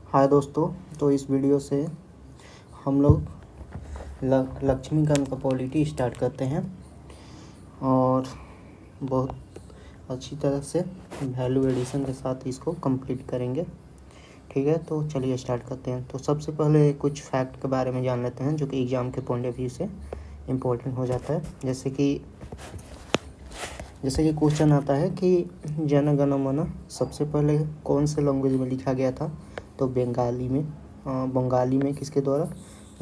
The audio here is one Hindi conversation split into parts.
हाय दोस्तों। तो इस वीडियो से हम लोग लक्ष्मीकांत का पॉलिटी स्टार्ट करते हैं और बहुत अच्छी तरह से वैल्यू एडिशन के साथ इसको कंप्लीट करेंगे। ठीक है, तो चलिए स्टार्ट करते हैं। तो सबसे पहले कुछ फैक्ट के बारे में जान लेते हैं जो कि एग्ज़ाम के पॉइंट ऑफ व्यू से इम्पोर्टेंट हो जाता है। जैसे कि क्वेश्चन आता है कि जन गण मन सबसे पहले कौन से लैंग्वेज में लिखा गया था? तो बंगाली में किसके द्वारा?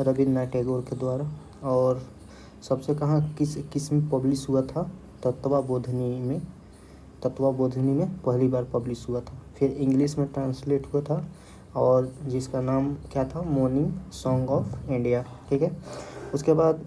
रविन्द्रनाथ टैगोर के द्वारा। और सबसे किस में पब्लिश हुआ था? तत्वाबोधिनी में पहली बार पब्लिश हुआ था। फिर इंग्लिश में ट्रांसलेट हुआ था और जिसका नाम क्या था? Morning song of India. ठीक है, उसके बाद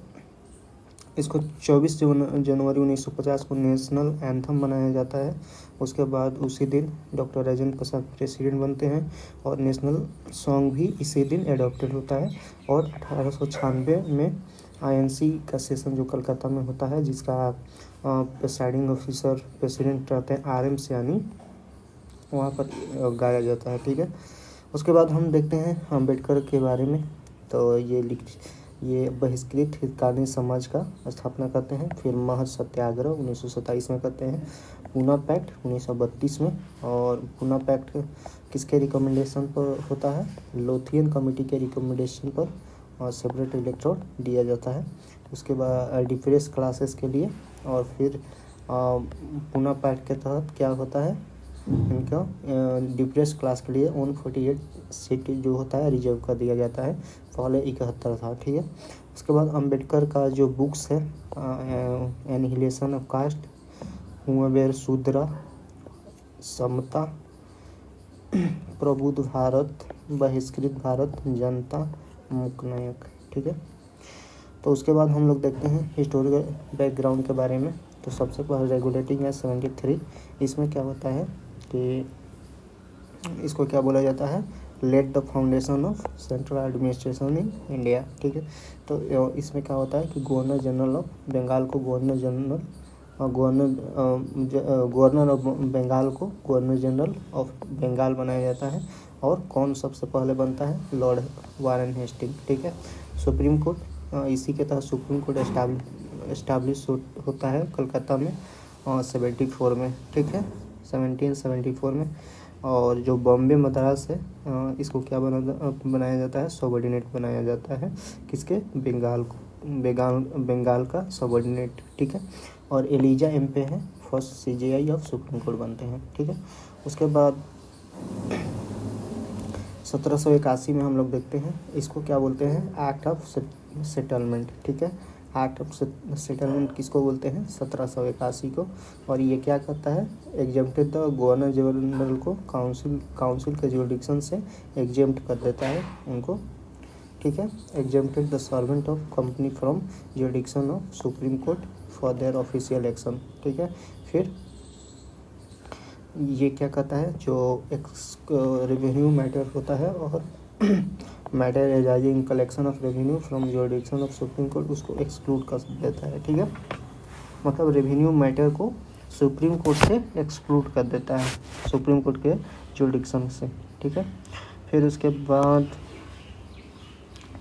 इसको 24 जनवरी 1950 को नेशनल एंथम बनाया जाता है। उसके बाद उसी दिन डॉक्टर राजेंद्र प्रसाद प्रेसिडेंट बनते हैं और नेशनल सॉन्ग भी इसी दिन एडॉप्टेड होता है। और 1896 में आईएनसी का सेशन जो कलकत्ता में होता है, जिसका प्रेसाइडिंग ऑफिसर प्रेसिडेंट रहते हैं आर एम सयानी, वहाँ पर गाया जाता है। ठीक है, उसके बाद हम देखते हैं अम्बेडकर के बारे में। तो ये बहिष्कृत हितकानी समाज का स्थापना करते हैं। फिर महज सत्याग्रह 1927 में करते हैं। पूना पैक्ट 1932 में। और पूना पैक्ट किसके रिकमेंडेशन पर होता है? लोथियन कमेटी के रिकमेंडेशन पर और सेपरेट इलेक्ट्रोड दिया जाता है। उसके बाद डिप्रेस क्लासेस के लिए। और फिर पूना पैक्ट के तहत क्या होता है? इनका डिप्रेस क्लास के लिए 148 सीट जो होता है रिजर्व कर दिया जाता है। पहले 71 था। ठीक है, उसके बाद अंबेडकर का जो बुक्स है, एनिहिलेशन ऑफ कास्ट, हुएवेर शूद्रा, समता, प्रबुद्ध भारत, बहिष्कृत भारत, जनता मुकनायक। ठीक है, तो उसके बाद हम लोग देखते हैं हिस्टोरिकल बैकग्राउंड के बारे में। तो सबसे पहले रेगुलेटिंग है 73। इसमें क्या होता है कि इसको क्या बोला जाता है? Let the foundation of central administration in India. ठीक है, तो इसमें क्या होता है कि गवर्नर जनरल ऑफ बंगाल को गवर्नर ऑफ बंगाल को गवर्नर जनरल ऑफ बंगाल बनाया जाता है। और कौन सबसे पहले बनता है? Lord Warren Hasting. ठीक है, सुप्रीम कोर्ट इसी के तहत सुप्रीम कोर्ट एस्टाब्लिश होता है कलकत्ता में 74 में। ठीक है, 1774 में। और जो बॉम्बे मद्रास है, इसको क्या बनाया जाता है? सबऑर्डिनेट बनाया जाता है। किसके? बंगाल का सबऑर्डिनेट। ठीक है, और एलिजा एम्पे है first CJI of Supreme court बनते हैं। ठीक है, उसके बाद 1781 में हम लोग देखते हैं, इसको क्या बोलते हैं? Act of settlement. ठीक है, एक्ट ऑफ सेटलमेंट किसको बोलते हैं? 1781 को। और ये क्या करता है? एग्जेम्प्टेड द गवर्नर जनरल को काउंसिल के जुरिडिक्शन से एग्जेम्प्ट कर देता है उनको। ठीक है, exempted the servant of company from jurisdiction of Supreme court for their official action. ठीक है, फिर ये क्या कहता है? जो रेवेन्यू मैटर होता है और matter arising collection of revenue from jurisdiction of Supreme Court, उसको एक्सक्लूड कर देता है। ठीक है, मतलब रेवेन्यू मैटर को सुप्रीम कोर्ट से एक्सक्लूड कर देता है, सुप्रीम कोर्ट के जुरिडिक्शन से। ठीक है, फिर उसके बाद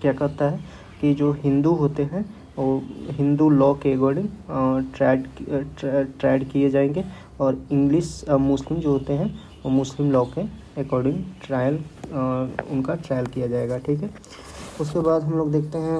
क्या कहता है कि जो हिंदू होते हैं वो हिंदू लॉ के अकॉर्डिंग ट्राइड किए जाएंगे। और मुस्लिम जो होते हैं वो मुस्लिम लॉ के अकॉर्डिंग उनका ट्रायल किया जाएगा। ठीक है, उसके बाद हम लोग देखते हैं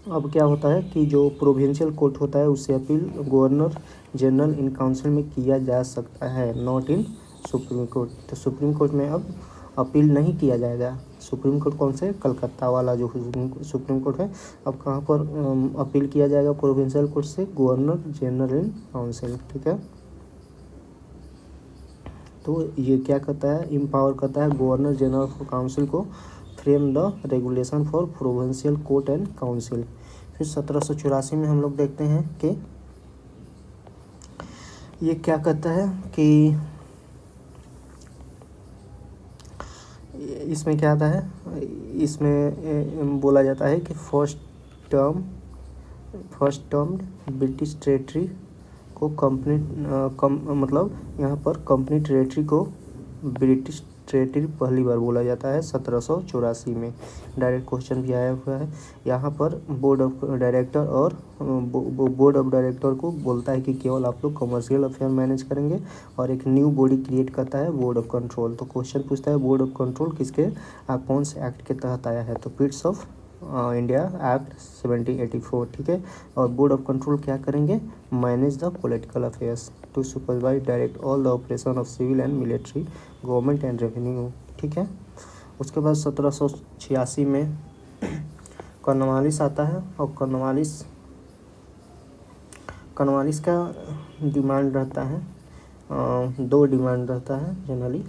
अब क्या होता है कि जो प्रोविंशियल कोर्ट होता है उससे appeal governor general in council में किया जा सकता है, नॉट इन सुप्रीम कोर्ट। तो सुप्रीम कोर्ट में अब अपील नहीं किया जाएगा। सुप्रीम कोर्ट कौन से? कलकत्ता वाला जो सुप्रीम कोर्ट है। अब कहाँ पर अपील किया जाएगा? प्रोविंशियल कोर्ट से गवर्नर जनरल इन काउंसिल। ठीक है, तो ये क्या करता है? इम्पावर करता है गवर्नर जनरल ऑफ काउंसिल को frame the regulation for provincial court and council. फिर 1784 में हम लोग देखते हैं कि ये क्या कहता है कि इसमें क्या आता है? इसमें बोला जाता है कि फर्स्ट टर्म ब्रिटिश टेरेटरी को मतलब यहाँ पर कंपनी टेरेटरी को ब्रिटिश टेरेटरी पहली बार बोला जाता है 1784 में। डायरेक्ट क्वेश्चन भी आया हुआ है। यहाँ पर बोर्ड ऑफ डायरेक्टर और बोर्ड ऑफ डायरेक्टर को बोलता है कि केवल आप लोग कमर्शियल अफेयर मैनेज करेंगे, और एक न्यू बॉडी क्रिएट करता है बोर्ड ऑफ कंट्रोल। तो क्वेश्चन पूछता है बोर्ड ऑफ कंट्रोल किसके कौन से एक्ट के तहत आया है, तो पिट्स ऑफ इंडिया एक्ट 1784, ठीक है। और बोर्ड ऑफ कंट्रोल क्या करेंगे, manage the political affairs to supervise direct all the operation of civil and military government and revenue, ठीक है। उसके बाद 1786 में कॉर्नवालिस आता है, और कॉर्नवालिस का डिमांड रहता है, दो डिमांड रहता है जनरली।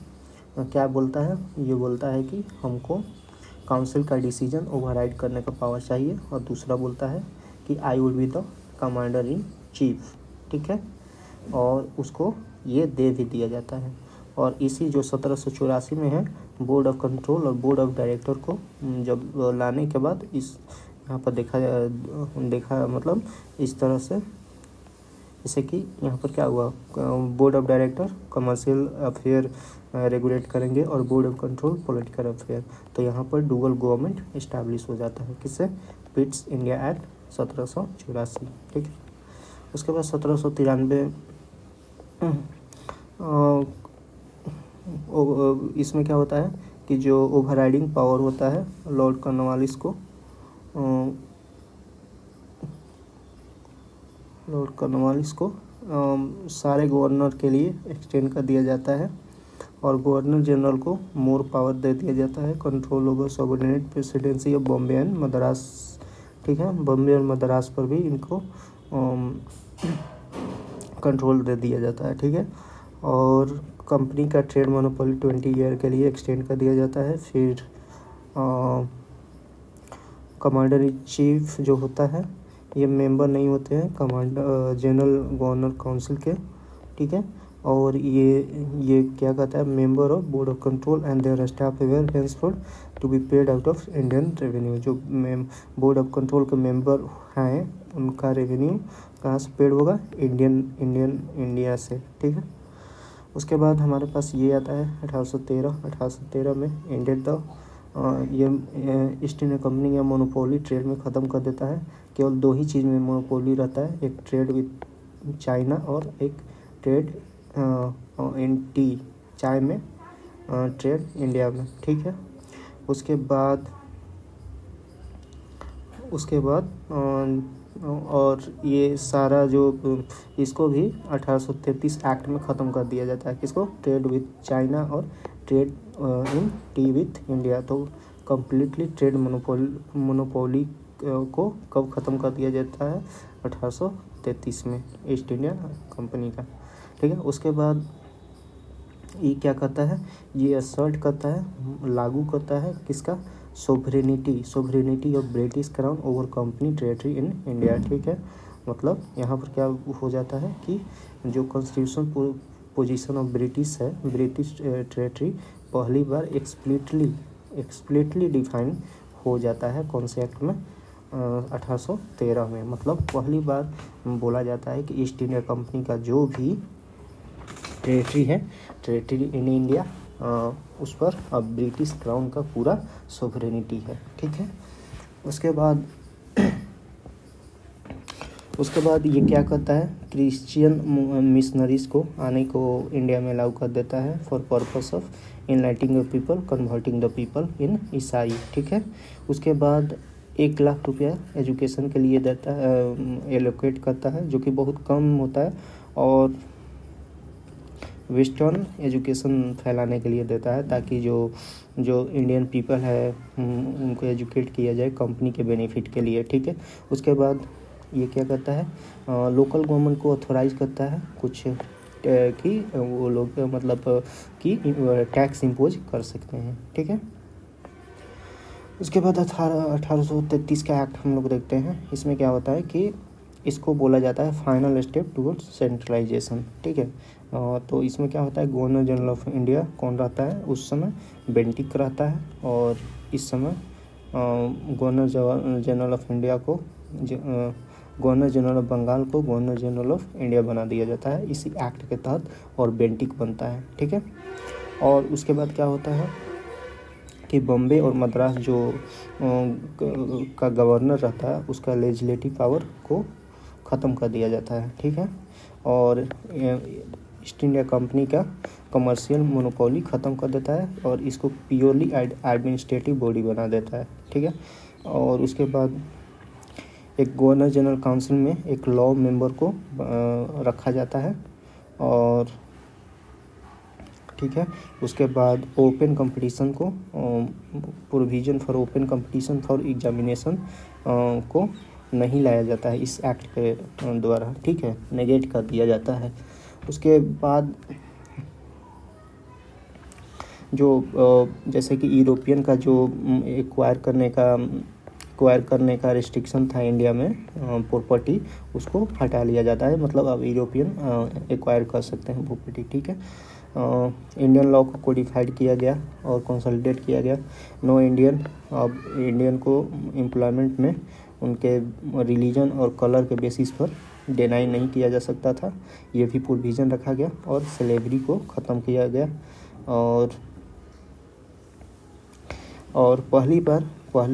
क्या बोलता है, ये बोलता है कि हमको काउंसिल का डिसीजन ओवरराइड करने का पावर चाहिए, और दूसरा बोलता है कि I would be the commander in chief, ठीक है। और उसको ये दे भी दिया जाता है। और इसी जो 1784 में है, बोर्ड ऑफ कंट्रोल और बोर्ड ऑफ डायरेक्टर को जब लाने के बाद इस यहाँ पर देखा मतलब इस तरह से, जैसे कि यहाँ पर क्या हुआ, board of director commercial affair regulate करेंगे और board of control political affair. तो यहाँ पर डुअल गवर्नमेंट इस्टेब्लिश हो जाता है, किससे, पिट्स इंडिया एक्ट 1784, ठीक है। उसके बाद 1793 इसमें क्या होता है कि जो ओवरराइडिंग पावर होता है लॉर्ड कॉर्नवालिस को सारे गवर्नर के लिए एक्सटेंड कर दिया जाता है, और गवर्नर जनरल को मोर पावर दे दिया जाता है, control over subordinate presidency of Bombay and Madras, ठीक है। बॉम्बे और मद्रास पर भी इनको कंट्रोल दे दिया जाता है, ठीक है। और कंपनी का ट्रेड मोनोपोली 20 ईयर के लिए एक्सटेंड कर दिया जाता है। फिर कमांडर इन चीफ जो होता है, ये मेंबर नहीं होते हैं कमांडर जनरल गवर्नर काउंसिल के, ठीक है। और ये क्या कहता है, member of board of control and their staff were henceforth to be paid out of Indian revenue. जो बोर्ड ऑफ कंट्रोल के मेंबर हैं उनका रेवेन्यू कहाँ से पेड होगा, इंडिया से, ठीक है। उसके बाद हमारे पास ये आता है 1813 में एंडेड द ये ईस्ट इंडिया कंपनी या मोनोपोली ट्रेड में ख़त्म कर देता है। केवल दो ही चीज़ में मोनोपोली रहता है, एक ट्रेड विथ चाइना और एक ट्रेड इन टी, चाय में, ट्रेड इंडिया में, ठीक है। उसके बाद और ये सारा जो इसको भी 1833 एक्ट में ख़त्म कर दिया जाता है, किसको, ट्रेड विथ चाइना और trade in T with India. तो कम्प्लीटली ट्रेड मोनोपोली को कब ख़त्म कर दिया जाता है, 1833 में, ईस्ट इंडिया कंपनी का, ठीक है। उसके बाद ये क्या करता है, ये असर्ट करता है, लागू करता है किसका, sovereignty of British crown over company territory in India, ठीक है। मतलब यहाँ पर क्या हो जाता है कि जो कॉन्स्टिट्यूशन पोजीशन ऑफ ब्रिटिश है, ब्रिटिश टेरेटरी पहली बार एक्सप्लिटली डिफाइन हो जाता है कौन से एक्ट में, 1813 में। मतलब पहली बार बोला जाता है कि ईस्ट इंडिया कंपनी का जो भी टेरेटरी है, टेरेटरी इन इंडिया, उस पर अब ब्रिटिश क्राउन का पूरा सोवरेनिटी है, ठीक है। उसके बाद ये क्या करता है, क्रिश्चियन मिशनरीज को आने को इंडिया में अलाउ कर देता है for purpose of enlightening the people, converting the people in ईसाई, ठीक है। उसके बाद 1 लाख रुपया एजुकेशन के लिए देता है, एलोकेट करता है, जो कि बहुत कम होता है, और वेस्टर्न एजुकेशन फैलाने के लिए देता है, ताकि जो इंडियन पीपल है उनको एजुकेट किया जाए कंपनी के बेनिफिट के लिए, ठीक है। उसके बाद ये क्या करता है, लोकल गवर्नमेंट को ऑथोराइज करता है कुछ कि वो लोग मतलब कि टैक्स इम्पोज कर सकते हैं, ठीक है। उसके बाद 1833 का एक्ट हम लोग देखते हैं। इसमें क्या होता है कि इसको बोला जाता है फाइनल स्टेप टुवर्ड्स सेंट्रलाइजेशन, ठीक है। तो इसमें क्या होता है, गवर्नर जनरल ऑफ इंडिया कौन रहता है उस समय, बेंटिक रहता है, और इस समय गवर्नर जनरल ऑफ इंडिया को गवर्नर जनरल ऑफ बंगाल को गवर्नर जनरल ऑफ इंडिया बना दिया जाता है इसी एक्ट के तहत, और बेंटिक बनता है, ठीक है। और उसके बाद क्या होता है कि बॉम्बे और मद्रास जो का गवर्नर रहता है उसका लेजिस्लेटिव पावर को ख़त्म कर दिया जाता है, ठीक है। और ईस्ट इंडिया कंपनी का कमर्शियल मोनोपोली ख़त्म कर देता है और इसको प्योरली एडमिनिस्ट्रेटिव बॉडी बना देता है, ठीक है। और उसके बाद एक गवर्नर जनरल काउंसिल में एक लॉ मेंबर को रखा जाता है, और ठीक है। उसके बाद ओपन कंपटीशन को provision for open competition for examination को नहीं लाया जाता है इस एक्ट के द्वारा, ठीक है, नेगेट कर दिया जाता है। उसके बाद जो जैसे कि यूरोपियन का जो एक्वायर करने का रिस्ट्रिक्शन था इंडिया में प्रॉपर्टी, उसको हटा लिया जाता है। मतलब अब यूरोपियन एक्वायर कर सकते हैं प्रॉपर्टी, ठीक है। इंडियन लॉ को कोडिफाइड किया गया और कंसोलिडेट किया गया। नो इंडियन, अब इंडियन को एम्प्लॉयमेंट में उनके रिलीजन और कलर के बेसिस पर डिनाई नहीं किया जा सकता था, ये भी प्रोविज़न रखा गया। और स्लेवरी को ख़त्म किया गया। और पहली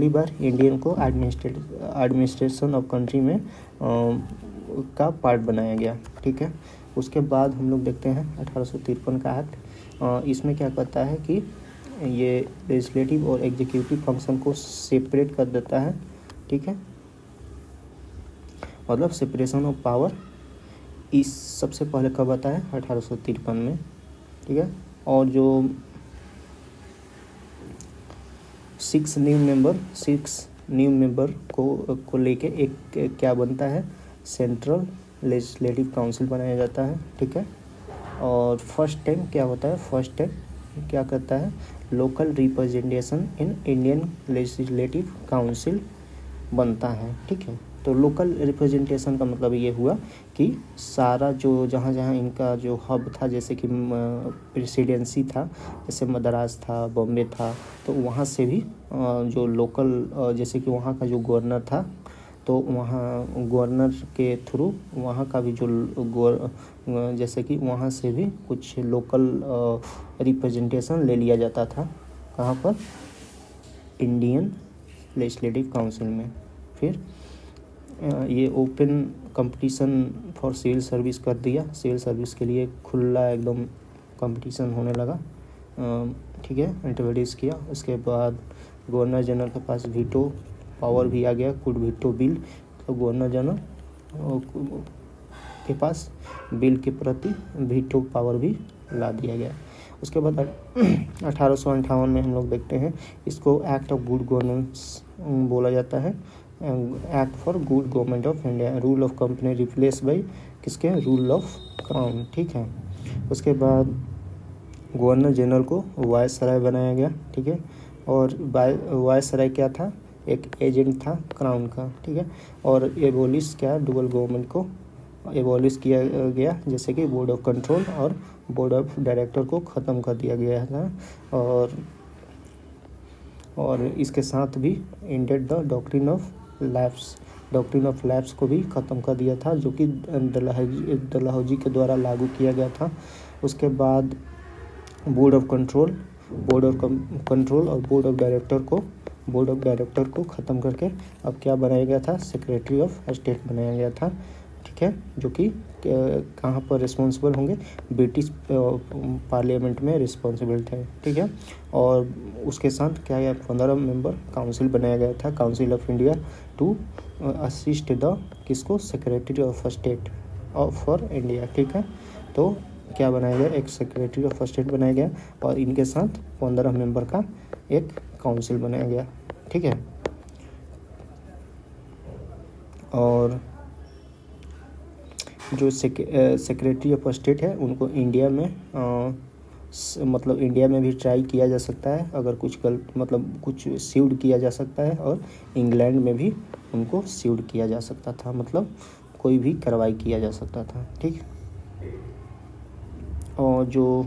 बार इंडियन को एडमिनिस्ट्रेशन ऑफ कंट्री में का पार्ट बनाया गया, ठीक है। उसके बाद हम लोग देखते हैं 1853 का एक्ट। इसमें क्या कहता है कि ये लेजिस्लेटिव और एग्जीक्यूटिव फंक्शन को सेपरेट कर देता है, ठीक है। मतलब सेपरेशन ऑफ पावर इस सबसे पहले कब आता है 1853 में, ठीक है। और जो 6 न्यू मेंबर को लेके एक क्या बनता है, सेंट्रल लेजिस्लेटिव काउंसिल बनाया जाता है, ठीक है। और फर्स्ट टाइम क्या होता है, फर्स्ट टाइम क्या करता है, local representation in Indian legislative council बनता है, ठीक है। तो लोकल रिप्रेजेंटेशन का मतलब ये हुआ कि सारा जो जहाँ जहाँ इनका जो हब था, जैसे कि प्रेसिडेंसी था, जैसे मद्रास था, बॉम्बे था, तो वहाँ से भी जो लोकल जैसे कि वहाँ का जो गवर्नर था, तो वहाँ गवर्नर के थ्रू वहाँ का भी जो जैसे कि वहाँ से भी कुछ लोकल रिप्रेजेंटेशन ले लिया जाता था। कहाँ पर, इंडियन लेजिस्लेटिव काउंसिल में। फिर ये open competition for civil service कर दिया, सिविल सर्विस के लिए खुला एकदम कंपटीशन होने लगा, ठीक है, इंट्रोड्यूस किया। उसके बाद गवर्नर जनरल के पास वीटो पावर भी आ गया, कुड वीटो बिल, तो गवर्नर जनरल के पास बिल के प्रति वीटो पावर भी ला दिया गया। उसके बाद 1858 में हम लोग देखते हैं, इसको एक्ट ऑफ गुड गवर्नेंस बोला जाता है, act for good government of India, rule of company replace by किसके, रूल ऑफ क्राउन, ठीक है। उसके बाद गवर्नर जनरल को वायसराय बनाया गया, ठीक है। और वायसराय क्या था, एक एजेंट था क्राउन का, ठीक है। और एबोलिश क्या, डुअल गवर्नमेंट को एबॉलिश किया गया, जैसे कि बोर्ड ऑफ कंट्रोल और बोर्ड ऑफ डायरेक्टर को ख़त्म कर दिया गया था। और इसके साथ भी ended the doctrine of lapse को भी ख़त्म कर दिया था, जो कि डलहौजी के द्वारा लागू किया गया था। उसके बाद बोर्ड ऑफ कंट्रोल और बोर्ड ऑफ डायरेक्टर को ख़त्म करके अब क्या बनाया गया था, सेक्रेटरी ऑफ स्टेट बनाया गया था, ठीक है। जो कि कहाँ पर रिस्पॉन्सिबल होंगे, ब्रिटिश पार्लियामेंट में रिस्पॉन्सिबल थे, ठीक है। और उसके साथ क्या है, 15 मेंबर काउंसिल बनाया गया था, council of India, to assist the किसको, secretary of state for India, ठीक है। तो क्या बनाया गया, एक सेक्रेटरी ऑफ स्टेट बनाया गया और इनके साथ 15 मेंबर का एक काउंसिल बनाया गया, ठीक है। और जो सेक्रेटरी ऑफ स्टेट है उनको इंडिया में मतलब इंडिया में भी ट्राई किया जा सकता है, अगर कुछ कुछ सीव्ड किया जा सकता है, और इंग्लैंड में भी उनको सीव्ड किया जा सकता था, मतलब कोई भी कार्रवाई किया जा सकता था, ठीक। और जो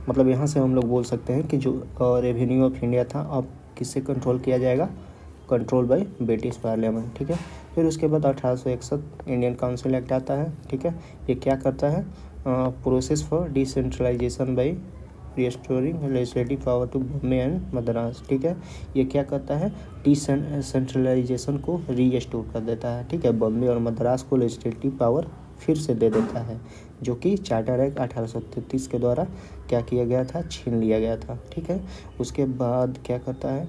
मतलब यहाँ से हम लोग बोल सकते हैं कि जो रेवेन्यू ऑफ इंडिया था अब किससे कंट्रोल किया जाएगा, कंट्रोल बाय ब्रिटिश पार्लियामेंट, ठीक है। फिर उसके बाद 1861 इंडियन काउंसिल एक्ट आता है, ठीक है। ये क्या करता है, process for decentralisation by restoring legislative power to Bombay and Madras, ठीक है। ये क्या करता है, डिसेंट्रलाइजेशन को रीस्टोर कर देता है, ठीक है। बॉम्बे और मद्रास को लेजिस्लेटिव पावर फिर से दे देता है, जो कि चार्टर एक्ट 1833 के द्वारा क्या किया गया था, छीन लिया गया था, ठीक है। उसके बाद क्या करता है,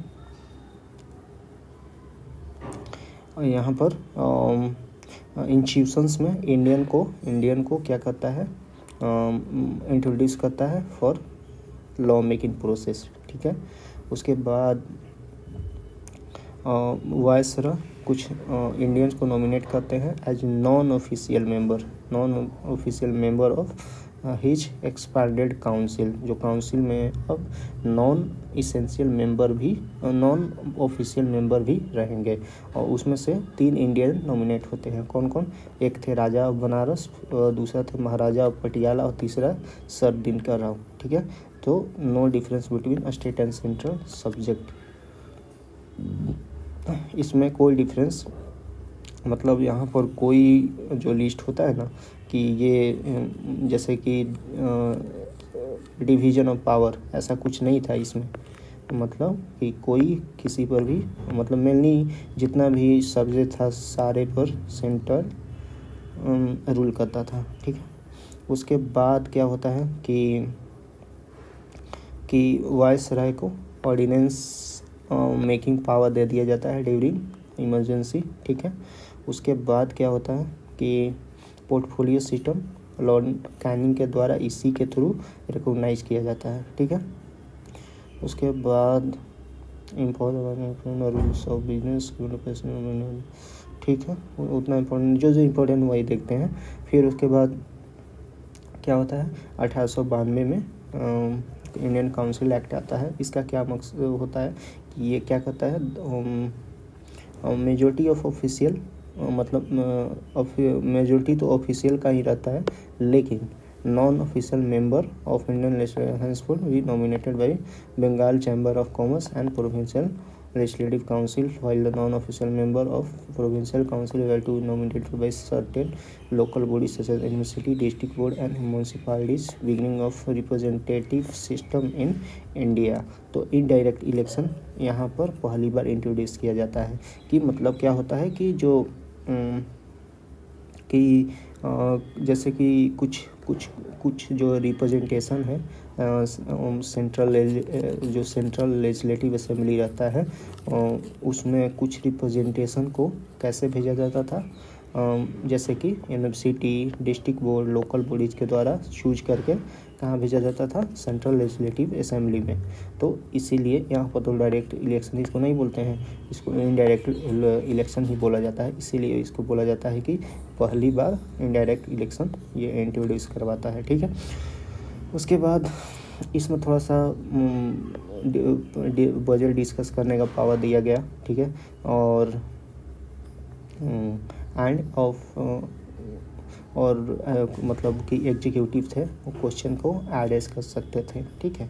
यहाँ पर इंस्टीट्यूशंस में इंडियन को क्या करता है, इंट्रोड्यूस करता है फॉर लॉ मेकिंग प्रोसेस, ठीक है। उसके बाद वायसरा कुछ इंडियंस को नॉमिनेट करते हैं as non official member of his expanded council, जो काउंसिल में अब नॉन ऑफिशियल मेंबर भी रहेंगे। और उसमें से 3 इंडियन नॉमिनेट होते हैं, कौन कौन, एक थे राजा ऑफ बनारस, दूसरा थे महाराजा ऑफ पटियाला और तीसरा सर दिनकर राव, ठीक है। तो no difference between state and central subject, इसमें कोई डिफरेंस, मतलब यहाँ पर कोई जो लिस्ट होता है ना कि ये जैसे कि डिवीजन ऑफ पावर, ऐसा कुछ नहीं था इसमें, मतलब कि कोई किसी पर भी, मतलब मेनली जितना भी सब्जेक्ट था सारे पर सेंटर रूल करता था, ठीक है। उसके बाद क्या होता है कि वायसराय को ऑर्डिनेंस मेकिंग पावर दे दिया जाता है ड्यूरिंग इमरजेंसी, ठीक है। उसके बाद क्या होता है कि पोर्टफोलियो सिस्टम लॉर्ड कैनिंग के द्वारा इसी के थ्रू रिकॉग्नाइज किया जाता है, ठीक है। उसके बाद रूल्स ऑफ बिजनेस, ठीक है, उतना इम्पोर्टेंट जो इम्पोर्टेंट वही देखते हैं। फिर उसके बाद क्या होता है, 1892 में इंडियन काउंसिल एक्ट आता है। इसका क्या मकसद होता है कि ये क्या करता है, मेजॉरिटी ऑफ ऑफिशियल, मतलब मेजॉरिटी तो ऑफिशियल का ही रहता है, लेकिन non official member of Indian legislative be nominated by Bengal chamber of commerce and provincial legislative council, while the non-official member of provincial council were to be nominated by certain local bodies such as university, district board and municipalities, beginning of representative system in India। तो इनडायरेक्ट इलेक्शन यहाँ पर पहली बार इंट्रोड्यूस किया जाता है, कि मतलब क्या होता है कि जो कि जैसे कि कुछ जो रिप्रेजेंटेशन है, सेंट्रल लेजिस्लेटिव असेंबली रहता है, उसमें कुछ रिप्रेजेंटेशन को कैसे भेजा जाता था, जैसे कि university, district board, local bodies के द्वारा चूज करके कहाँ भेजा जाता था, सेंट्रल लेजिस्लेटिव असेंबली में। तो इसीलिए यहाँ पर तो डायरेक्ट इलेक्शन इसको नहीं बोलते हैं, इसको इनडायरेक्ट इलेक्शन ही बोला जाता है। इसीलिए इसको बोला जाता है कि पहली बार इनडायरेक्ट इलेक्शन ये इंट्रोड्यूस करवाता है, ठीक है। उसके बाद इसमें थोड़ा सा बजट डिस्कस करने का पावर दिया गया, ठीक है। और मतलब कि एग्जीक्यूटिव थे, वो क्वेश्चन को एड्रेस कर सकते थे, ठीक है।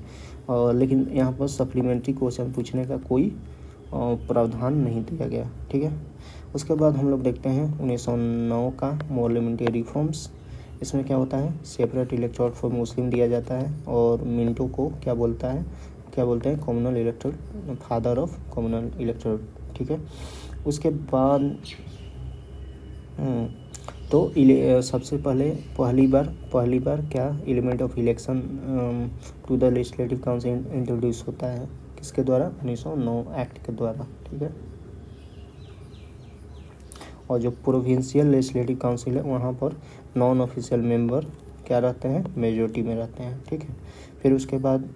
और लेकिन यहाँ पर सप्लीमेंट्री क्वेश्चन पूछने का कोई प्रावधान नहीं दिया गया, ठीक है। उसके बाद हम लोग देखते हैं 1909 का पार्लियामेंट्री रिफॉर्म्स। इसमें क्या होता है, सेपरेट इलेक्टोरेट फॉर मुस्लिम दिया जाता है, और मिंटो को क्या बोलते हैं, communal electorate, father of communal electorate, ठीक है। उसके बाद तो सबसे पहली बार क्या element of election to the legislative council introduce होता है, किसके द्वारा, 1909 एक्ट के द्वारा, ठीक है। और जो प्रोविंशियल लेजिस्लेटिव काउंसिल है, वहाँ पर नॉन ऑफिशियल मेंबर क्या रहते हैं, मेजॉरिटी में रहते हैं, ठीक है। फिर उसके बाद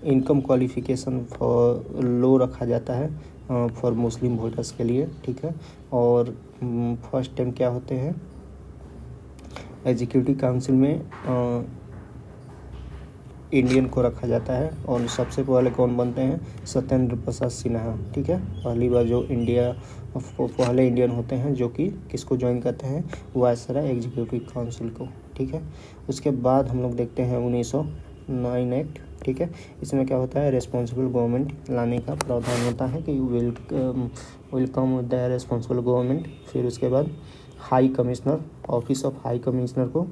इनकम क्वालिफिकेशन फॉर लो रखा जाता है फॉर मुस्लिम वोटर्स के लिए, ठीक है। और फर्स्ट टाइम क्या होते हैं, एग्जीक्यूटिव काउंसिल में इंडियन को रखा जाता है, और सबसे पहले कौन बनते हैं, सत्येंद्र प्रसाद सिन्हा, ठीक है। पहली बार जो पहले इंडियन होते हैं जो कि किसको ज्वाइन करते हैं, वायसराय एग्जीक्यूटिव काउंसिल को, ठीक है। उसके बाद हम लोग देखते हैं 1909 एक्ट, ठीक है। इसमें क्या होता है, रेस्पॉन्सिबल गवर्नमेंट लाने का प्रावधान होता है कि वेलकम द रेस्पॉन्सिबल गवर्नमेंट। फिर उसके बाद high commissioner, office of high commissioner को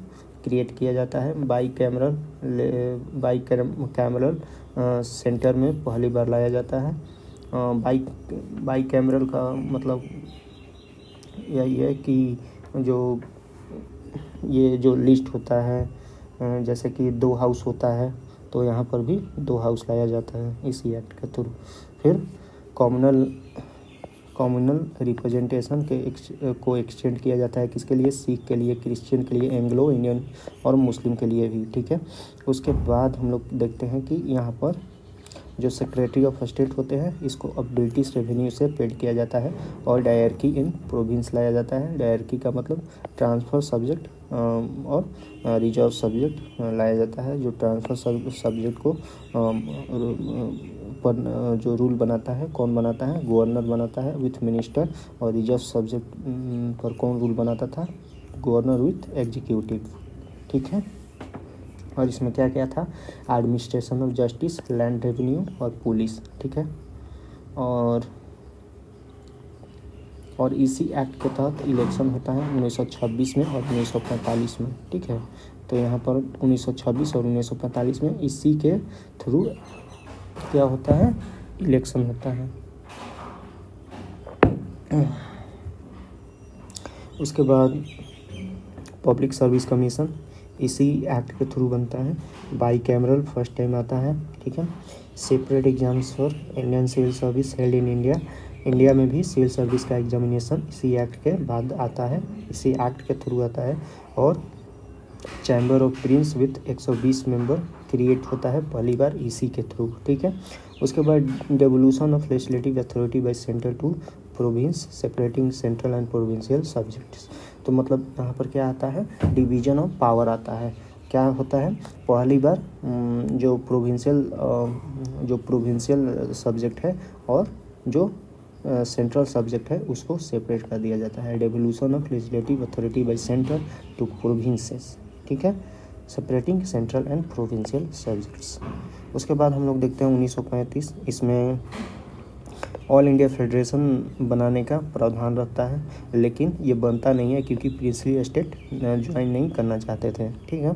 क्रिएट किया जाता है। बाई कैमरल सेंटर में पहली बार लाया जाता है। बाई कैमरल का मतलब यही है कि ये जो लिस्ट होता है, जैसे कि 2 हाउस होता है तो यहाँ पर भी 2 हाउस लाया जाता है इसी एक्ट के थ्रू। फिर कॉम्युनल रिप्रेजेंटेशन को एक्सटेंड किया जाता है, किसके लिए, सिख के लिए, क्रिश्चियन के लिए, एंग्लो इंडियन और मुस्लिम के लिए भी, ठीक है। उसके बाद हम लोग देखते हैं कि यहाँ पर जो सेक्रेटरी ऑफ स्टेट होते हैं इसको अब ब्रिटिश रेवेन्यू से पेड किया जाता है। और डायरकी इन प्रोविंस लाया जाता है। डायरकी का मतलब ट्रांसफ़र सब्जेक्ट और रिजर्व सब्जेक्ट लाया जाता है। जो ट्रांसफ़र सब्जेक्ट को पर जो रूल बनाता है, कौन बनाता है, गवर्नर बनाता है विथ मिनिस्टर। और रिजर्व सब्जेक्ट पर कौन रूल बनाता था, गवर्नर विथ एग्जीक्यूटिव, ठीक है। और इसमें क्या क्या था, administration of justice, land revenue और पुलिस, ठीक है। और इसी एक्ट के तहत इलेक्शन होता है 1926 में और 1945 में, ठीक है। तो यहाँ पर 1926 और 1945 में इसी के थ्रू क्या होता है, इलेक्शन होता है। उसके बाद पब्लिक सर्विस कमीशन इसी एक्ट के थ्रू बनता है। बाई कैमरल फर्स्ट टाइम आता है, ठीक है। Separate exams for Indian civil service held in India. India में भी सिविल सर्विस का एग्जामिनेशन इसी एक्ट के बाद आता है, इसी एक्ट के थ्रू आता है। और chamber of Prince with 120 member create होता है पहली बार इसी के थ्रू, ठीक है। उसके बाद devolution of legislative authority by centre to province, separating central and provincial subjects. तो मतलब यहाँ पर क्या आता है, डिवीजन ऑफ पावर आता है। क्या होता है, पहली बार जो प्रोविंशियल सब्जेक्ट है और जो सेंट्रल सब्जेक्ट है उसको सेपरेट कर दिया जाता है। Devolution of legislative authority by centre to provinces, ठीक है, separating central and provincial subjects. उसके बाद हम लोग देखते हैं 1935, इसमें ऑल इंडिया फेडरेशन बनाने का प्रावधान रखता है, लेकिन ये बनता नहीं है क्योंकि प्रिंसली स्टेट ज्वाइन नहीं करना चाहते थे, ठीक है।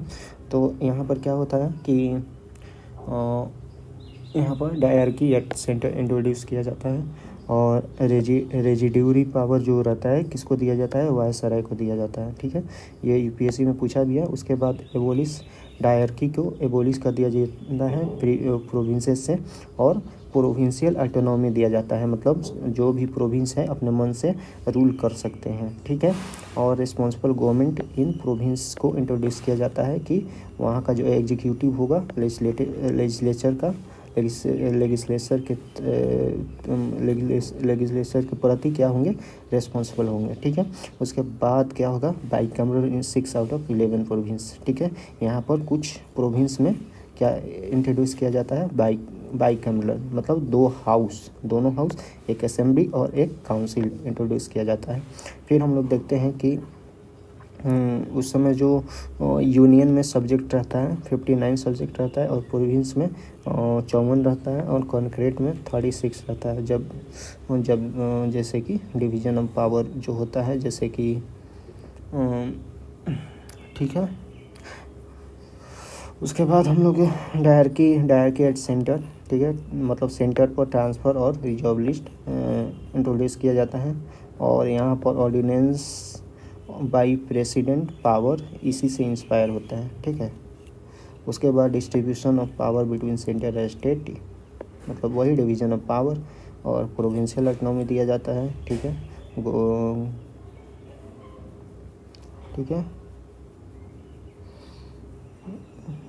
तो यहाँ पर क्या होता है कि यहाँ पर डायरकी एक्ट सेंटर इंट्रोड्यूस किया जाता है। और रेजिड्यूरी पावर जो रहता है किसको दिया जाता है, वायसराय को दिया जाता है, ठीक है। ये यूपीएससी में पूछा भी है। उसके बाद एबोलिश, डायरकी को एबोलिश कर दिया जाता है प्रोविंसेस से। और प्रोविंशियल ऑटोनॉमी दिया जाता है, मतलब जो भी प्रोविंस है अपने मन से रूल कर सकते हैं, ठीक है। और रिस्पॉन्सिबल गवर्नमेंट इन प्रोविंस को इंट्रोड्यूस किया जाता है कि वहाँ का जो एग्जीक्यूटिव होगा लेजिस्लेचर के प्रति क्या होंगे, रेस्पॉन्सिबल होंगे, ठीक है। उसके बाद क्या होगा, by cameral in 6 out of 11 province, ठीक है। यहाँ पर कुछ प्रोविंस में क्या इंट्रोड्यूस किया जाता है, बाई कैमरल मतलब दोनों हाउस, एक असेंबली और एक काउंसिल इंट्रोड्यूस किया जाता है। फिर हम लोग देखते हैं कि उस समय जो यूनियन में सब्जेक्ट रहता है 59 सब्जेक्ट रहता है और प्रोविंस में 54 रहता है और कॉन्क्रीट में 36 रहता है। जब जैसे कि डिवीजन ऑफ पावर जो होता है, जैसे कि ठीक है। उसके बाद हम लोग डायरकी एट सेंटर, ठीक है, मतलब सेंटर पर ट्रांसफ़र और रिजर्व लिस्ट इंट्रोड्यूस किया जाता है। और यहाँ पर ऑर्डिनेंस बाई प्रेसिडेंट पावर इसी से इंस्पायर होता है, ठीक है। उसके बाद distribution of power between centre and state, मतलब वही डिवीजन ऑफ पावर। और प्रोविंशियल ऑटोनॉमी दिया जाता है, ठीक है, ठीक है।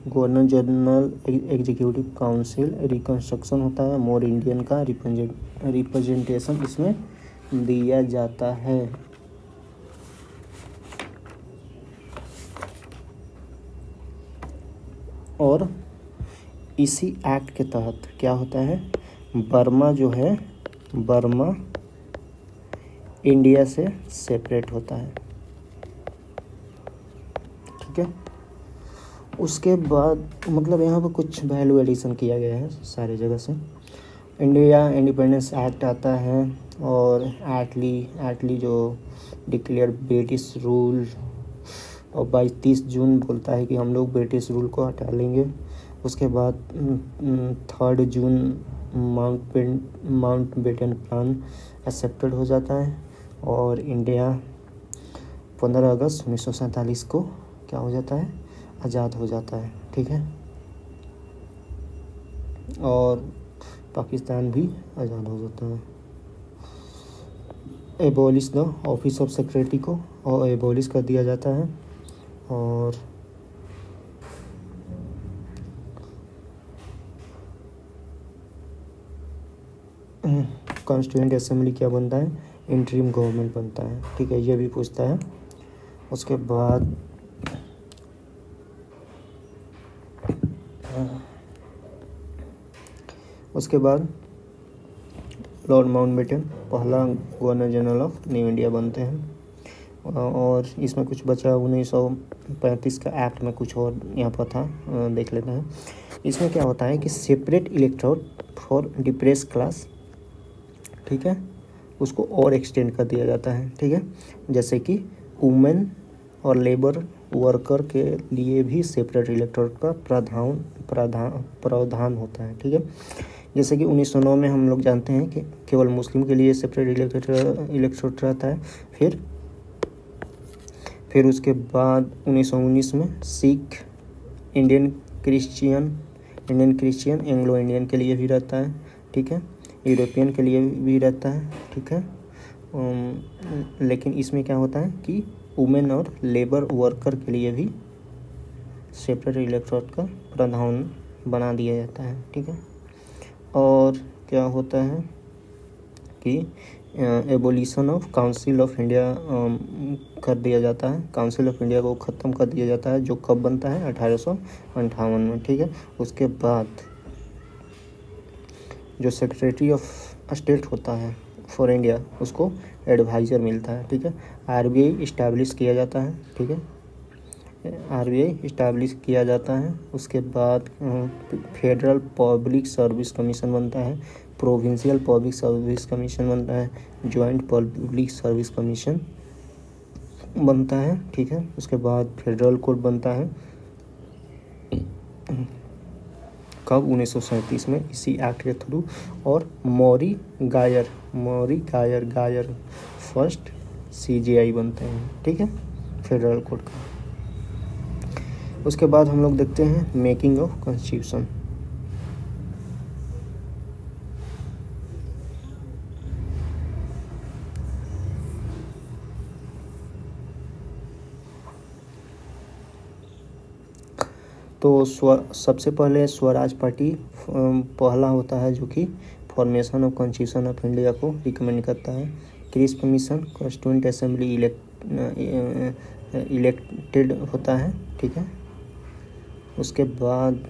Governor general executive council reconstruction होता है। मोर इंडियन का रिप्रेजेंटेशन इसमें दिया जाता है। और इसी एक्ट के तहत क्या होता है, बर्मा जो है, बर्मा इंडिया से सेपरेट होता है, ठीक है। उसके बाद मतलब यहाँ पर कुछ वैल्यू एडिशन किया गया है सारे जगह से। इंडिया इंडिपेंडेंस एक्ट आता है, और एटली जो डिक्लेयर ब्रिटिश रूल, और 22 जून बोलता है कि हम लोग ब्रिटिश रूल को हटा लेंगे। उसके बाद 3 जून माउंटबेटन प्लान एक्सेप्टेड हो जाता है, और इंडिया 15 अगस्त 1947 को क्या हो जाता है, आज़ाद हो जाता है। ठीक है, और पाकिस्तान भी आज़ाद हो जाता है। Abolish the office of secretary को और एबॉलिश कर दिया जाता है, और कॉन्स्टिट्यूएंट असेंबली क्या बनता है, इंटरिम गवर्नमेंट बनता है। ठीक है, ये भी पूछता है। उसके बाद लॉर्ड माउंटबेटन पहला governor general of new India बनते हैं। और इसमें कुछ बचा 1935 का एक्ट में कुछ और यहाँ पर था, देख लेते हैं। इसमें क्या होता है कि separate electorate for depress class, ठीक है, उसको और एक्सटेंड कर दिया जाता है। ठीक है, जैसे कि वुमेन और लेबर वर्कर के लिए भी सेपरेट इलेक्टोरेट का प्रावधान होता है। ठीक है, जैसे कि 1909 में हम लोग जानते हैं कि केवल मुस्लिम के लिए सेपरेट इलेक्टोरेट रहता है। फिर उसके बाद 1919 में Sikh, Indian Christian, Anglo Indian के लिए भी रहता है। ठीक है, यूरोपियन के लिए भी रहता है। ठीक है, लेकिन इसमें क्या होता है कि वुमेन और लेबर वर्कर के लिए भी सेपरेट इलेक्टोरेट का प्रावधान बना दिया जाता है। ठीक है, और क्या होता है कि abolition of council of India कर दिया जाता है। काउंसिल ऑफ इंडिया को ख़त्म कर दिया जाता है, जो कब बनता है, 1858 में। ठीक है, उसके बाद जो सेक्रेटरी ऑफ स्टेट होता है फॉर इंडिया, उसको एडवाइज़र मिलता है। ठीक है, आरबीआई इस्टेब्लिश किया जाता है। ठीक है, आरबीआई इस्टेब्लिश किया जाता है। उसके बाद फेडरल पब्लिक सर्विस कमीशन बनता है, प्रोविंशियल पब्लिक सर्विस कमीशन बनता है, जॉइंट पब्लिक सर्विस कमीशन बनता है। ठीक है, उसके बाद फेडरल कोड बनता है कब, 1937 में, इसी एक्ट के थ्रू। और मौरी गायर फर्स्ट सीजीआई बनते हैं। ठीक है, फेडरल कोड का। उसके बाद हम लोग देखते हैं मेकिंग ऑफ कॉन्स्टिट्यूशन। तो सबसे पहले स्वराज पार्टी पहला होता है, जो कि formation of constitution of India को रिकमेंड करता है। Crisp mission constituent assembly elected होता है। ठीक है, उसके बाद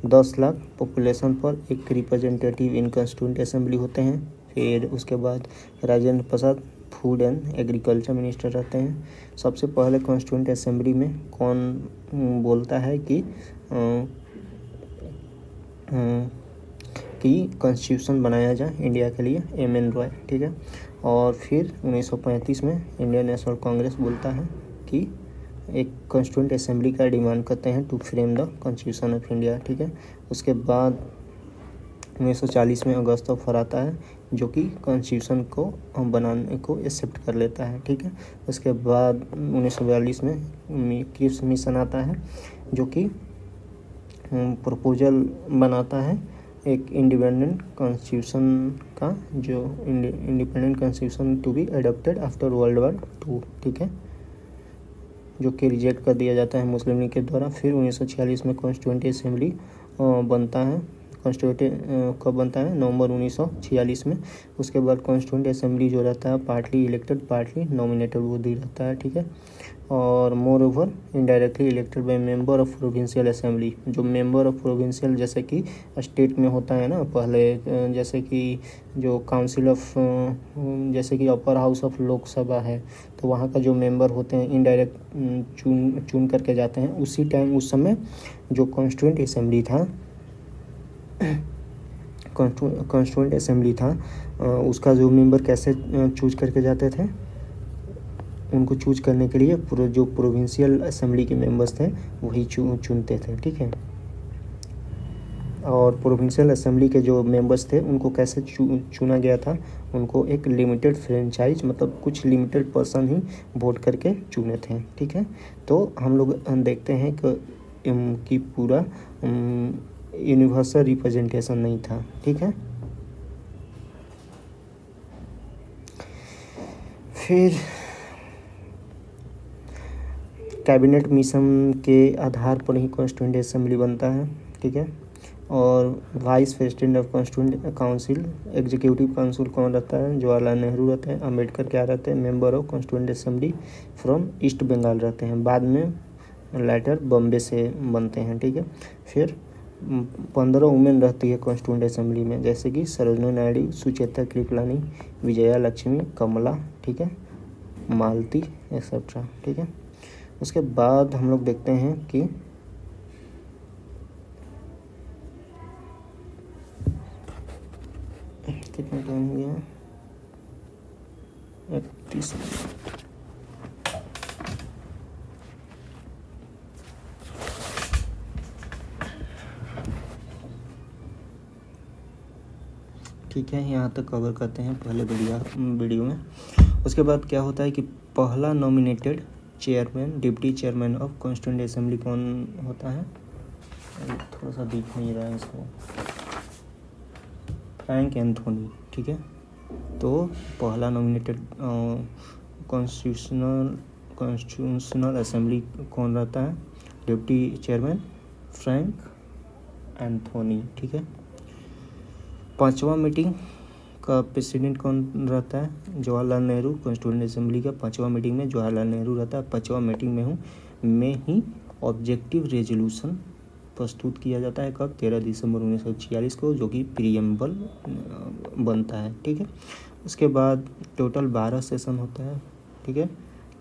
10 लाख पॉपुलेशन पर एक रिप्रेजेंटेटिव इन कॉन्स्टिट्यूएंट असेंबली होते हैं। फिर उसके बाद Rajendra Prasad food and agriculture minister रहते हैं। सबसे पहले कॉन्स्टिट्यूएंट असेंबली में कौन बोलता है कि कॉन्स्टिट्यूशन बनाया जाए इंडिया के लिए, एम.एन. रॉय। ठीक है, और फिर 1935 में इंडियन नेशनल कांग्रेस बोलता है कि एक कॉन्स्टिट्यूएंट असेंबली का डिमांड करते हैं to frame the constitution of India. ठीक है, उसके बाद 1940 में अगस्त ऑफर आता है, जो कि कॉन्स्टिट्यूशन को बनाने को एक्सेप्ट कर लेता है। ठीक है, उसके बाद 1942 में क्रिप्स मिशन आता है, जो कि प्रपोजल बनाता है एक इंडिपेंडेंट कॉन्स्टिट्यूशन का, जो independent constitution to be adopted after world war 2। ठीक है, जो कि रिजेक्ट कर दिया जाता है मुस्लिम लीग के द्वारा। फिर 1946 में कॉन्स्टिट्यूएंट असेंबली बनता है, कॉन्स्टिट्यूंट कब बनता है, नवंबर 1946 में। उसके बाद कॉन्स्टिट्यूंट असेंबली जो रहता है पार्टली इलेक्टेड पार्टली नॉमिनेटेड वो भी रहता है, ठीक है। और more over indirectly elected by member of provincial assembly, जो मेंबर ऑफ प्रोविंशियल जैसे कि स्टेट में होता है ना पहले, जैसे कि जो काउंसिल ऑफ, जैसे कि अपर हाउस ऑफ लोकसभा है, तो वहाँ का जो मेंबर होते हैं इनडायरेक्ट चुन करके जाते हैं। उसी टाइम उस समय जो कॉन्स्टिट्यूंट असेंबली था कॉन्स्टिट्यूंट असेंबली था, उसका जो मेंबर कैसे चूज करके जाते थे, उनको चूज करने के लिए जो प्रोविंशियल असेंबली के मेंबर्स थे वही चुनते थे, ठीक है। और प्रोविंशियल असेंबली के जो मेंबर्स थे उनको कैसे चुना गया था, उनको एक लिमिटेड फ्रेंचाइज मतलब कुछ लिमिटेड पर्सन ही वोट करके चुने थे, ठीक है। तो हम लोग देखते हैं कि पूरा यूनिवर्सल रिप्रेजेंटेशन नहीं था, ठीक है। फिर कैबिनेट मिशन के आधार पर ही कॉन्स्टिट्यूंट असेंबली बनता है, ठीक है। और vice president of constituent council, executive council कौन रहता है, जवाहरलाल नेहरू रहते हैं। अम्बेडकर क्या रहते हैं, member of constituent assembly from east Bengal रहते हैं। बाद में लेटर बॉम्बे से बनते हैं, ठीक है। फिर 15 वुमेन रहती है कॉन्स्टिट्यूंट असेंबली में, जैसे कि सरोजिनी नायडू, सुचेता कृपलानी, विजया लक्ष्मी, कमला, ठीक है, मालती एक्सेट्रा, ठीक है। उसके बाद हम लोग देखते हैं कि कितना टाइम हो गया, 31 ठीक है। यहाँ तक कवर करते हैं पहले वीडियो में। उसके बाद क्या होता है कि पहला nominated chairman deputy chairman of constituent assembly कौन होता है, थोड़ा सा दिख नहीं रहा है इसको, फ्रैंक एंथोनी, ठीक है। तो पहला नॉमिनेटेड कॉन्स्टिट्यूशनल असेंबली कौन रहता है, डिप्टी चेयरमैन फ्रैंक एंथोनी, ठीक है। पांचवा मीटिंग का प्रेसिडेंट कौन रहता है, जवाहरलाल नेहरू। कॉन्स्टिट्यूंट असेंबली का पांचवा मीटिंग में जवाहरलाल नेहरू रहता है। पांचवा मीटिंग में ही ऑब्जेक्टिव रेजोल्यूशन प्रस्तुत किया जाता है, कब, 13 दिसंबर 1946 को, जो कि प्रीएम्बल बनता है, ठीक है। उसके बाद टोटल 12 सेशन होता है, ठीक है,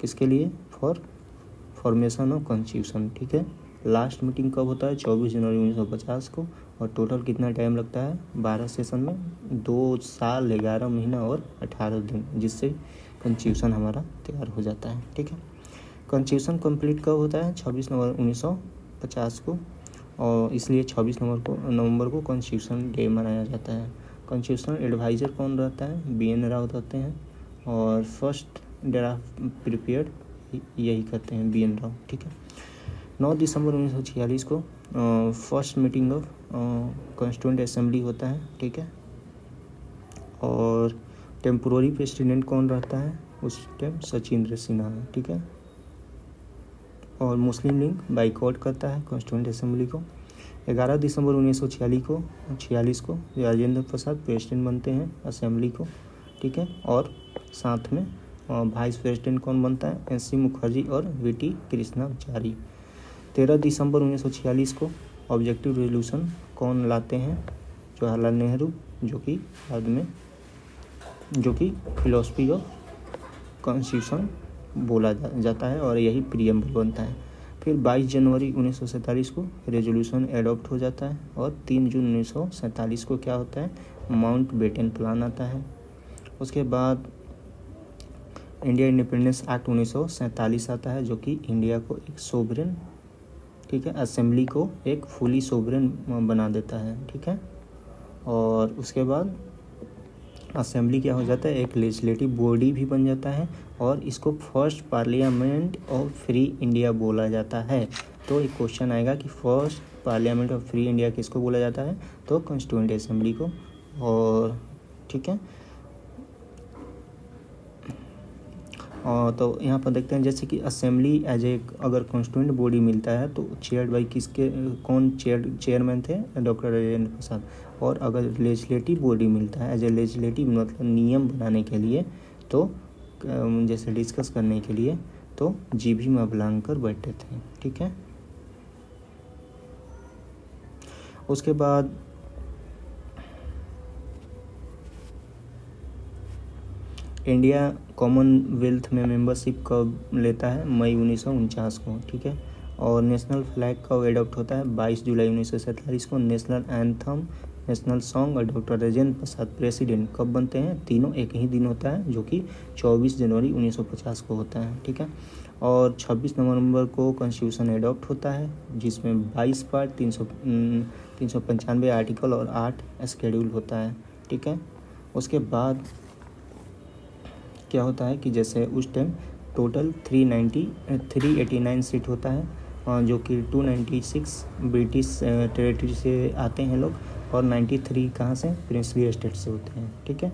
किसके लिए, फॉर्मेशन ऑफ कॉन्स्टिट्यूशन, ठीक है। लास्ट मीटिंग कब होता है, 24 जनवरी 1950 को। और टोटल कितना टाइम लगता है 12 सेशन में, 2 साल 11 महीना और 18 दिन, जिससे कॉन्स्टिट्यूशन हमारा तैयार हो जाता है, ठीक है। कॉन्स्टिट्यूशन कंप्लीट कब होता है, 26 नवंबर 1950 को, और इसलिए 26 नवंबर को कॉन्स्टिट्यूशन डे मनाया जाता है। कॉन्स्टिट्यूशनल एडवाइज़र कौन रहता है, BN राव रहते हैं। और फर्स्ट ड्राफ्ट प्रिपेयर्ड यही करते हैं BN राव, ठीक है। 9 दिसंबर 1946 को first meeting of constituent assembly होता है, ठीक है। और टेम्पोररी प्रेसिडेंट कौन रहता है उस टाइम, सचिंद्र सिन्हा, ठीक है। और मुस्लिम लीग बाइकआउट करता है कॉन्स्टिट्यूंट असेंबली को। 11 दिसंबर 1946 को राजेंद्र प्रसाद प्रेसिडेंट बनते हैं असेंबली को, ठीक है। और साथ में वाइस प्रेसिडेंट कौन बनता है, NC मुखर्जी और VT कृष्णाचारी। 13 दिसंबर 1946 को ऑब्जेक्टिव रेजोल्यूशन कौन लाते हैं, जवाहरलाल नेहरू, जो कि बाद में फिलॉसफी ऑफ कॉन्स्टिट्यूशन बोला जाता है, और यही प्रीएम्बल बनता है। फिर 22 जनवरी 1947 को रेजोल्यूशन एडॉप्ट हो जाता है, और 3 जून 1947 को क्या होता है, माउंटबेटन प्लान आता है। उसके बाद इंडिया इंडिपेंडेंस एक्ट 1947 आता है, जो कि इंडिया को एक सोवरेन, ठीक है, असेंबली को एक फुली सोवरेन बना देता है, ठीक है। और उसके बाद असेंबली क्या हो जाता है, एक लेजिस्लेटिव बॉडी भी बन जाता है, और इसको first parliament of free India बोला जाता है। तो एक क्वेश्चन आएगा कि first parliament of free India किसको बोला जाता है, तो कॉन्स्टिट्यूंट असेंबली को, और ठीक है। तो यहाँ पर देखते हैं जैसे कि असेंबली एज ए अगर कॉन्स्टिट्यूंट बॉडी मिलता है तो चेयर्ड बाई किसके, कौन चेयरमैन थे, डॉक्टर राजेंद्र प्रसाद। और अगर लेजिस्लेटिव बॉडी मिलता है एज ए लेजिस्लेटिव मतलब नियम बनाने के लिए, तो जैसे डिस्कस करने के लिए, तो जीभी मावलंकर बैठे थे। ठीक है, उसके बाद इंडिया कॉमनवेल्थ में मेंबरशिप कब लेता है, मई 1949 को। ठीक है, और नेशनल फ्लैग कब एडॉप्ट होता है, 22 जुलाई 1947 को। नेशनल एंथम, नेशनल सॉन्ग और डॉक्टर राजेंद्र प्रसाद प्रेसिडेंट कब बनते हैं, तीनों एक ही दिन होता है, जो कि 24 जनवरी 1950 को होता है। ठीक है, और 26 नवंबर को कॉन्स्टिट्यूशन एडॉप्ट होता है, जिसमें 22 पार्ट, 395 आर्टिकल और 8 शेड्यूल होता है। ठीक है, उसके बाद क्या होता है कि जैसे उस टाइम टोटल 389 सीट होता है, जो कि 296 ब्रिटिश टेरिटरी से आते हैं लोग, और 93 कहाँ से, प्रिंसली स्टेट से होते हैं। ठीक है,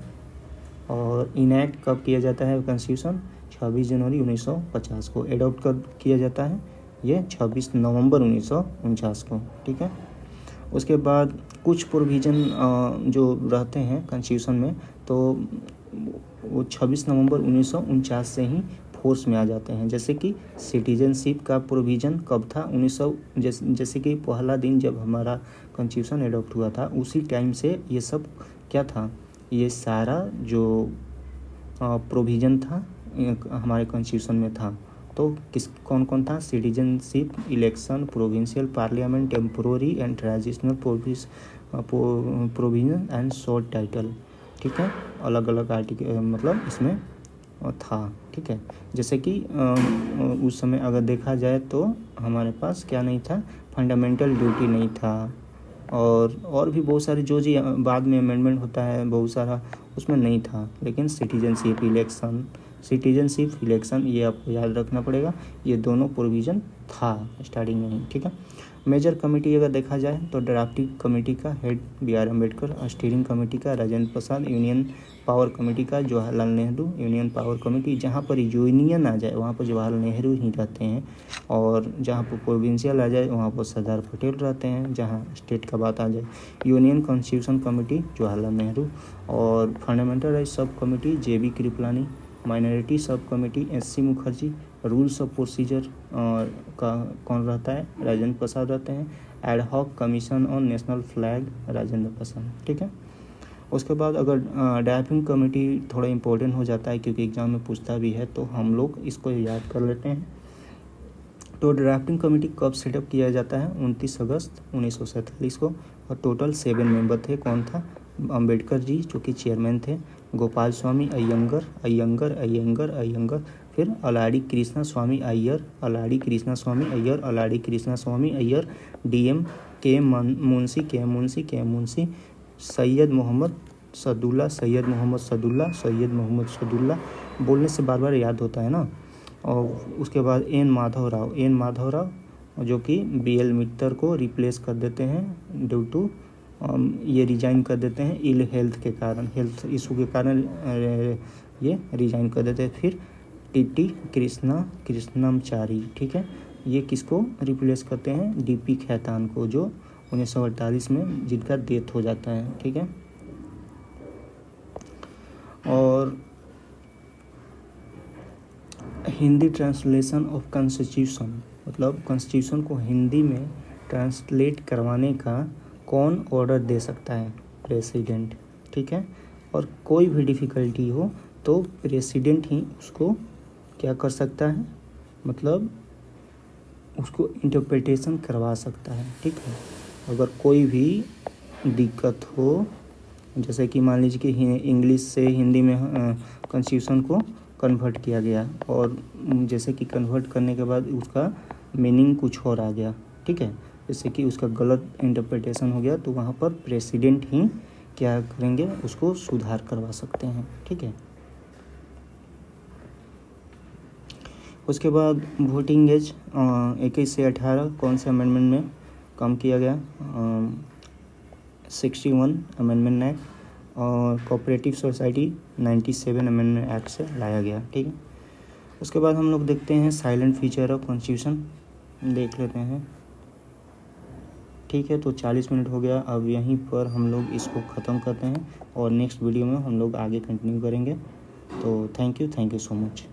और इनैक्ट कब किया जाता है कॉन्स्टिट्यूशन, 26 जनवरी 1950 को। एडॉप्ट कब किया जाता है, ये 26 नवंबर 1949 को। ठीक है, उसके बाद कुछ प्रोविज़न जो रहते हैं कॉन्स्टिट्यूशन में, तो वो 26 नवंबर 1949 से ही फोर्स में आ जाते हैं। जैसे कि सिटीजनशिप का प्रोविज़न कब था, 1900, जैसे कि पहला दिन जब हमारा कॉन्स्टिट्यूशन एडॉप्ट हुआ था, उसी टाइम से ये सब क्या था, ये सारा जो प्रोविज़न था हमारे कॉन्स्टिट्यूशन में था। तो कौन कौन था, citizenship, election, provincial parliament, temporary and transitional provision and short title. ठीक है, अलग अलग आर्टिकल मतलब इसमें था। ठीक है, जैसे कि उस समय अगर देखा जाए तो हमारे पास क्या नहीं था, फंडामेंटल ड्यूटी नहीं था, और भी बहुत सारे जो जी बाद में अमेंडमेंट होता है बहुत सारा, उसमें नहीं था। लेकिन सिटीजनशिप इलेक्शन ये आपको याद रखना पड़ेगा, ये दोनों प्रोविज़न था स्टार्टिंग में ही। ठीक है, मेजर कमेटी अगर देखा जाए तो ड्राफ्टिंग कमेटी का head B.R. Ambedkar, steering committee का Rajendra Prasad, union power committee का Jawaharlal Nehru. Union power committee, जहाँ पर यूनियन आ जाए वहाँ पर जवाहरलाल नेहरू ही रहते हैं, और जहाँ पर प्रोविंशियल आ जाए वहाँ पर सरदार पटेल रहते हैं, जहाँ स्टेट का बात आ जाए। Union constitution committee Jawaharlal Nehru, और fundamental right sub committee JB Kripalani, minority sub committee SC Mukherjee, rules of procedure का कौन रहता है, राजेंद्र प्रसाद रहते हैं। Ad hoc commission on national flag, Rajendra Prasad. ठीक है, उसके बाद अगर ड्राफ्टिंग कमेटी थोड़ा इंपॉर्टेंट हो जाता है क्योंकि एग्जाम में पूछता भी है, तो हम लोग इसको याद कर लेते हैं। तो ड्राफ्टिंग कमेटी कब सेटअप किया जाता है, 29 अगस्त 1947 को, और टोटल 7 मेंबर थे। कौन था, अम्बेडकर जी जो कि चेयरमैन थे, गोपाल स्वामी अयंगर, फिर अलाड़ी कृष्णा स्वामी अय्यर, DM के मुंशी, सैयद मोहम्मद सदुल्ला, बोलने से बार बार याद होता है ना। और उसके बाद एन माधव राव जो कि BL मित्तर को रिप्लेस कर देते हैं ड्यू टू ये रिजाइन कर देते हैं इल हेल्थ इशू के कारण ये रिजाइन कर देते हैं। फिर TT कृष्णमचारी, ठीक है, ये किसको रिप्लेस करते हैं, DP खैतान को, जो 1948 में जिनका डेथ हो जाता है। ठीक है, और हिंदी ट्रांसलेशन ऑफ कॉन्स्टिट्यूशन, मतलब कॉन्स्टिट्यूशन को हिंदी में ट्रांसलेट करवाने का कौन ऑर्डर दे सकता है, प्रेसिडेंट। ठीक है, और कोई भी डिफ़िकल्टी हो तो प्रेसिडेंट ही उसको क्या कर सकता है, मतलब उसको इंटरप्रिटेशन करवा सकता है। ठीक है, अगर कोई भी दिक्कत हो, जैसे कि मान लीजिए कि इंग्लिश से हिंदी में कॉन्स्टिट्यूशन को कन्वर्ट किया गया, और जैसे कि कन्वर्ट करने के बाद उसका मीनिंग कुछ और आ गया। ठीक है, जैसे कि उसका गलत इंटरप्रिटेशन हो गया, तो वहाँ पर प्रेसिडेंट ही क्या करेंगे, उसको सुधार करवा सकते हैं। ठीक है, उसके बाद वोटिंग एज 21 से 18 कौन से अमेंडमेंट में कम किया गया, 61 अमेंडमेंट एक्ट, और कोऑपरेटिव सोसाइटी 97 अमेंडमेंट एक्ट से लाया गया। ठीक है, उसके बाद हम लोग देखते हैं साइलेंट फीचर ऑफ कॉन्स्टिट्यूशन, देख लेते हैं। ठीक है, तो 40 मिनट हो गया। अब यहीं पर हम लोग इसको ख़त्म करते हैं और नेक्स्ट वीडियो में हम लोग आगे कंटिन्यू करेंगे। तो थैंक यू सो मच।